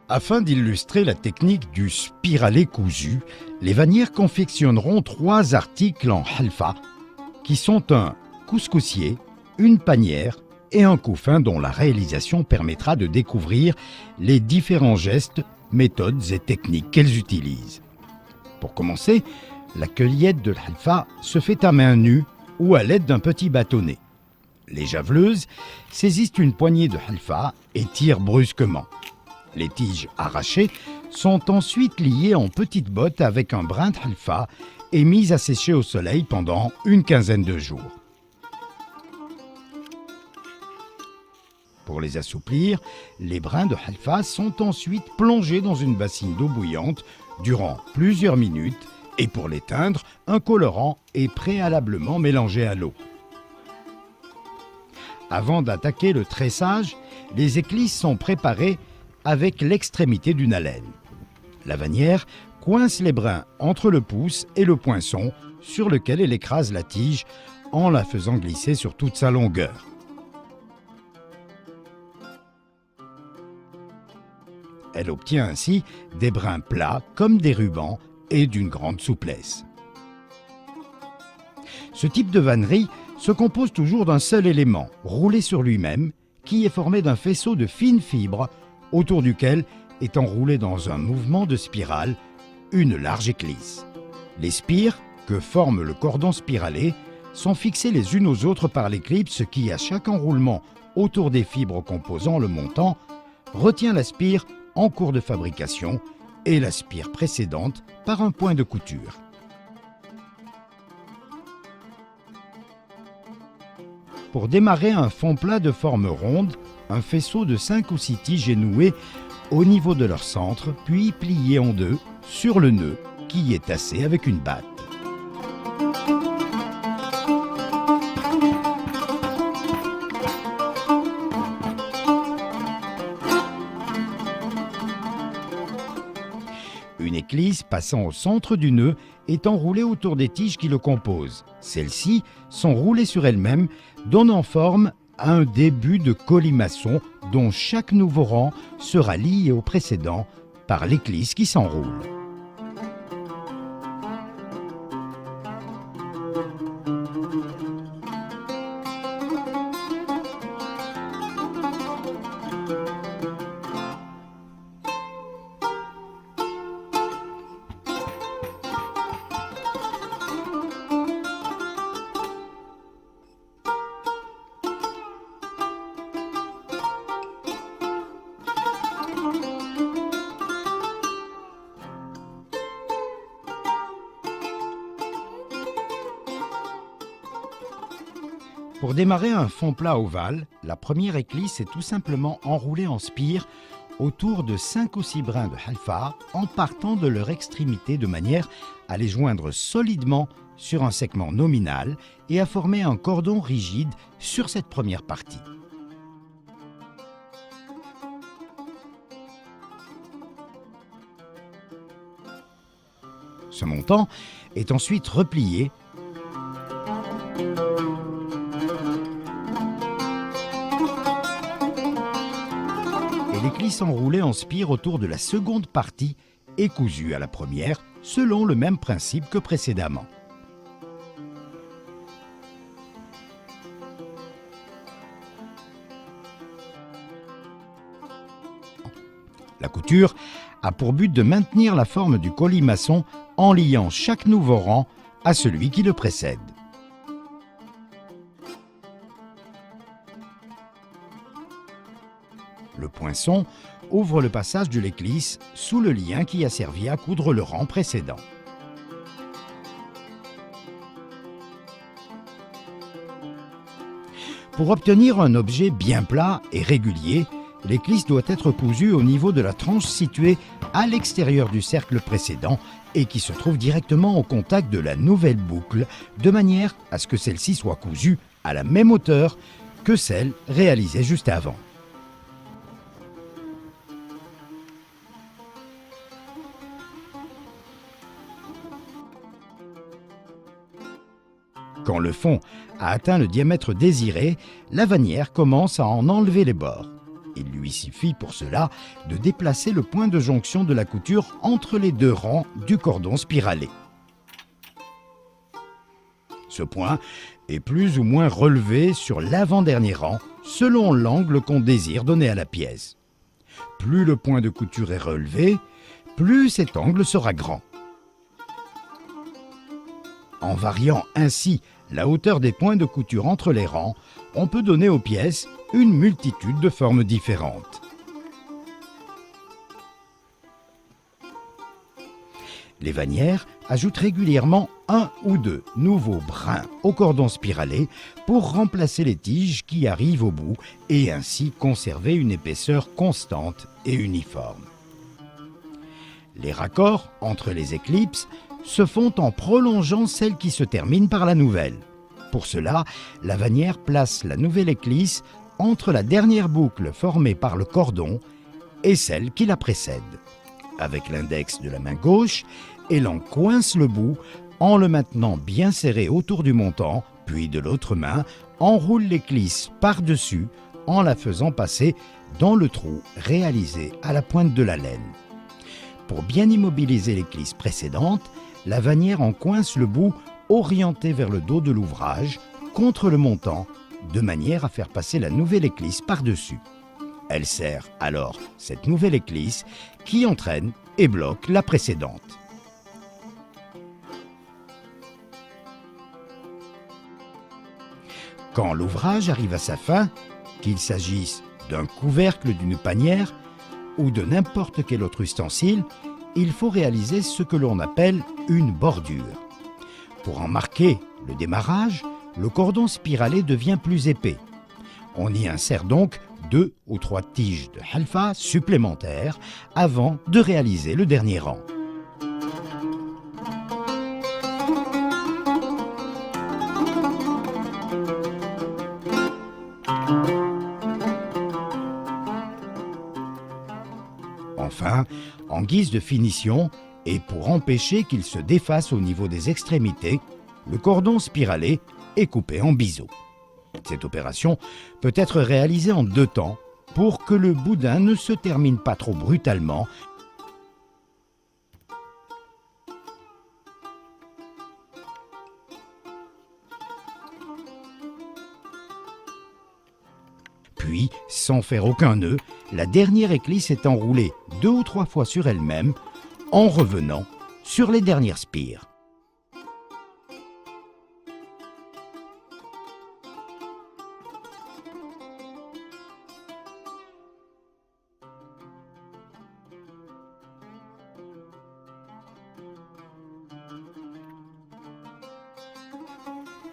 Afin d'illustrer la technique du spiralé cousu, les vannières confectionneront 3 articles en halfa, qui sont un couscoussier, une panière et un couffin dont la réalisation permettra de découvrir les différents gestes, méthodes et techniques qu'elles utilisent. Pour commencer, la cueillette de l'halfa se fait à main nue ou à l'aide d'un petit bâtonnet. Les javeleuses saisissent une poignée de halfa et tirent brusquement. Les tiges arrachées sont ensuite liées en petites bottes avec un brin de halfa et mises à sécher au soleil pendant une quinzaine de jours. Pour les assouplir, les brins de halfa sont ensuite plongés dans une bassine d'eau bouillante durant plusieurs minutes et pour les teindre, un colorant est préalablement mélangé à l'eau. Avant d'attaquer le tressage, les éclisses sont préparées avec l'extrémité d'une alène. La vannière coince les brins entre le pouce et le poinçon sur lequel elle écrase la tige en la faisant glisser sur toute sa longueur. Elle obtient ainsi des brins plats comme des rubans et d'une grande souplesse. Ce type de vannerie se compose toujours d'un seul élément, roulé sur lui-même, qui est formé d'un faisceau de fines fibres autour duquel est enroulée dans un mouvement de spirale une large éclisse. Les spires, que forme le cordon spiralé, sont fixées les unes aux autres par l'éclipse qui, à chaque enroulement autour des fibres composant le montant, retient la spire en cours de fabrication et la spire précédente par un point de couture. Pour démarrer un fond plat de forme ronde, un faisceau de 5 ou 6 tiges est noué au niveau de leur centre, puis plié en deux sur le nœud qui est tassé avec une batte. Une éclisse passant au centre du nœud est enroulée autour des tiges qui le composent. Celles-ci sont roulées sur elles-mêmes, donnant forme à un début de colimaçon dont chaque nouveau rang sera lié au précédent par l'éclisse qui s'enroule. Pour démarrer un fond plat ovale, la première éclisse est tout simplement enroulée en spire autour de 5 ou 6 brins de halfa en partant de leur extrémité de manière à les joindre solidement sur un segment nominal et à former un cordon rigide sur cette première partie. Ce montant est ensuite replié et l'éclisse enroulée en spire autour de la seconde partie est cousue à la première selon le même principe que précédemment. La couture a pour but de maintenir la forme du colimaçon en liant chaque nouveau rang à celui qui le précède. Le poinçon ouvre le passage de l'éclisse sous le lien qui a servi à coudre le rang précédent. Pour obtenir un objet bien plat et régulier, l'éclisse doit être cousue au niveau de la tranche située à l'extérieur du cercle précédent et qui se trouve directement au contact de la nouvelle boucle, de manière à ce que celle-ci soit cousue à la même hauteur que celle réalisée juste avant. Quand le fond a atteint le diamètre désiré, la vannière commence à en enlever les bords. Il lui suffit pour cela de déplacer le point de jonction de la couture entre les deux rangs du cordon spiralé. Ce point est plus ou moins relevé sur l'avant-dernier rang selon l'angle qu'on désire donner à la pièce. Plus le point de couture est relevé, plus cet angle sera grand. En variant ainsi la hauteur des points de couture entre les rangs, on peut donner aux pièces une multitude de formes différentes. Les vannières ajoutent régulièrement un ou deux nouveaux brins au cordon spiralé pour remplacer les tiges qui arrivent au bout et ainsi conserver une épaisseur constante et uniforme. Les raccords entre les éclipses se font en prolongeant celle qui se termine par la nouvelle. Pour cela, la vannière place la nouvelle éclisse entre la dernière boucle formée par le cordon et celle qui la précède. Avec l'index de la main gauche, elle en coince le bout en le maintenant bien serré autour du montant, puis de l'autre main, enroule l'éclisse par-dessus en la faisant passer dans le trou réalisé à la pointe de la laine. Pour bien immobiliser l'éclisse précédente, la vannière en coince le bout orienté vers le dos de l'ouvrage, contre le montant, de manière à faire passer la nouvelle éclisse par-dessus. Elle serre alors cette nouvelle éclisse qui entraîne et bloque la précédente. Quand l'ouvrage arrive à sa fin, qu'il s'agisse d'un couvercle, d'une panière ou de n'importe quel autre ustensile, il faut réaliser ce que l'on appelle une bordure. Pour en marquer le démarrage, le cordon spiralé devient plus épais. On y insère donc 2 ou 3 tiges de halfa supplémentaires avant de réaliser le dernier rang. Enfin, en guise de finition, et pour empêcher qu'il se défasse au niveau des extrémités, le cordon spiralé est coupé en biseau. Cette opération peut être réalisée en 2 temps pour que le boudin ne se termine pas trop brutalement. Puis, sans faire aucun nœud, la dernière éclisse est enroulée 2 ou 3 fois sur elle-même en revenant sur les dernières spires.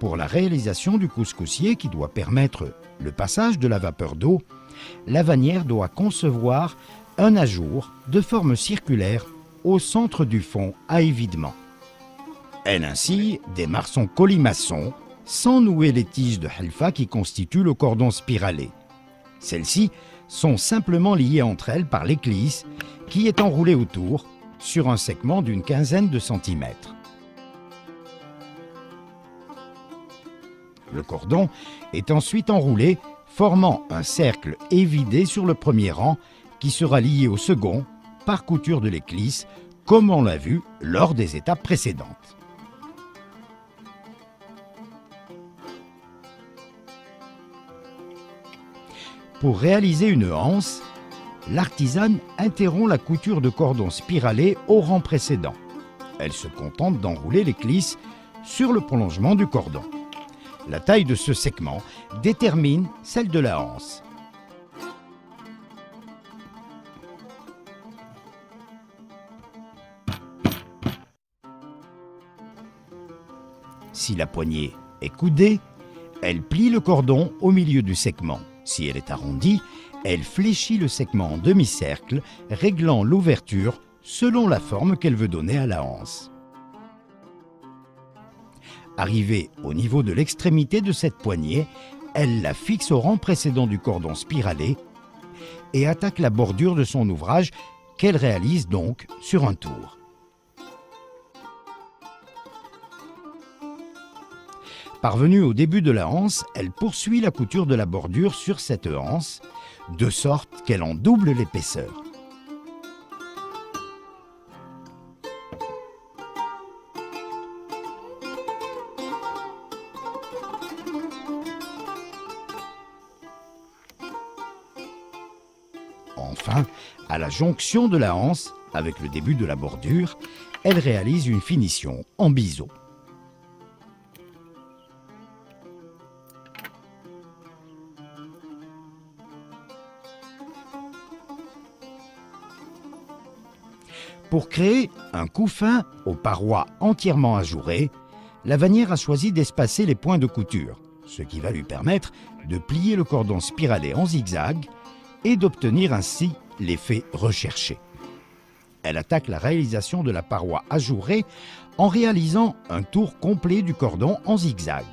Pour la réalisation du couscoussier qui doit permettre le passage de la vapeur d'eau, la vannière doit concevoir un ajour de forme circulaire au centre du fond à évidement. Elle ainsi démarre son colimaçon sans nouer les tiges de halfa qui constituent le cordon spiralé. Celles-ci sont simplement liées entre elles par l'éclisse qui est enroulée autour sur un segment d'une quinzaine de centimètres. Le cordon est ensuite enroulé, formant un cercle évidé sur le premier rang qui sera lié au second par couture de l'éclisse, comme on l'a vu lors des étapes précédentes. Pour réaliser une anse, l'artisane interrompt la couture de cordon spiralé au rang précédent. Elle se contente d'enrouler l'éclisse sur le prolongement du cordon. La taille de ce segment détermine celle de la anse. Si la poignée est coudée, elle plie le cordon au milieu du segment. Si elle est arrondie, elle fléchit le segment en demi-cercle, réglant l'ouverture selon la forme qu'elle veut donner à la anse. Arrivée au niveau de l'extrémité de cette poignée, elle la fixe au rang précédent du cordon spiralé et attaque la bordure de son ouvrage qu'elle réalise donc sur un tour. Parvenue au début de la anse, elle poursuit la couture de la bordure sur cette anse, de sorte qu'elle en double l'épaisseur. Enfin, à la jonction de la anse, avec le début de la bordure, elle réalise une finition en biseau. Pour créer un couffin aux parois entièrement ajourées, la vannière a choisi d'espacer les points de couture, ce qui va lui permettre de plier le cordon spiralé en zigzag et d'obtenir ainsi l'effet recherché. Elle attaque la réalisation de la paroi ajourée en réalisant un tour complet du cordon en zigzag.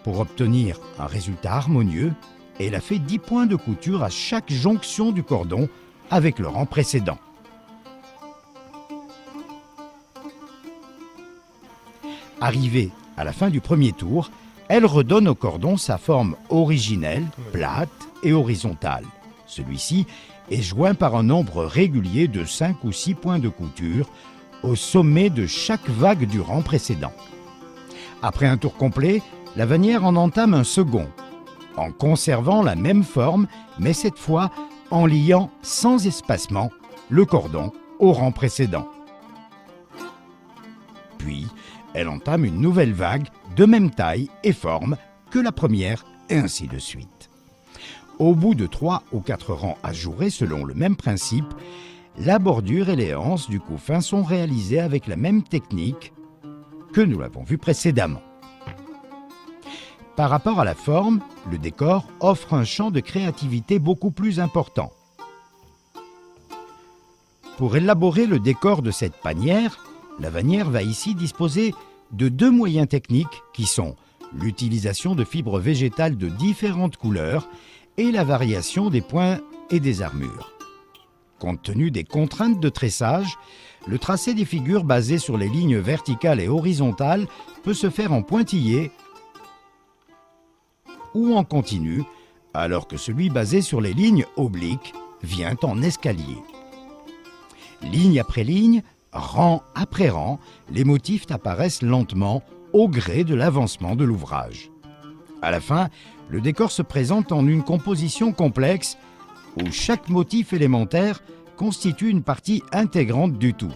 Pour obtenir un résultat harmonieux, elle a fait 10 points de couture à chaque jonction du cordon avec le rang précédent. Arrivée à la fin du premier tour, elle redonne au cordon sa forme originelle, plate et horizontale. Celui-ci est joint par un nombre régulier de 5 ou 6 points de couture au sommet de chaque vague du rang précédent. Après un tour complet, la vannière en entame un second, en conservant la même forme, mais cette fois en liant sans espacement le cordon au rang précédent. Puis, elle entame une nouvelle vague de même taille et forme que la première, et ainsi de suite. Au bout de 3 ou 4 rangs ajourés selon le même principe, la bordure et les anses du couffin sont réalisées avec la même technique que nous l'avons vu précédemment. Par rapport à la forme, le décor offre un champ de créativité beaucoup plus important. Pour élaborer le décor de cette panière, la vannière va ici disposer de 2 moyens techniques qui sont l'utilisation de fibres végétales de différentes couleurs et la variation des points et des armures. Compte tenu des contraintes de tressage, le tracé des figures basé sur les lignes verticales et horizontales peut se faire en pointillé ou en continu, alors que celui basé sur les lignes obliques vient en escalier. Ligne après ligne, rang après rang, les motifs apparaissent lentement au gré de l'avancement de l'ouvrage. À la fin, le décor se présente en une composition complexe où chaque motif élémentaire constitue une partie intégrante du tout.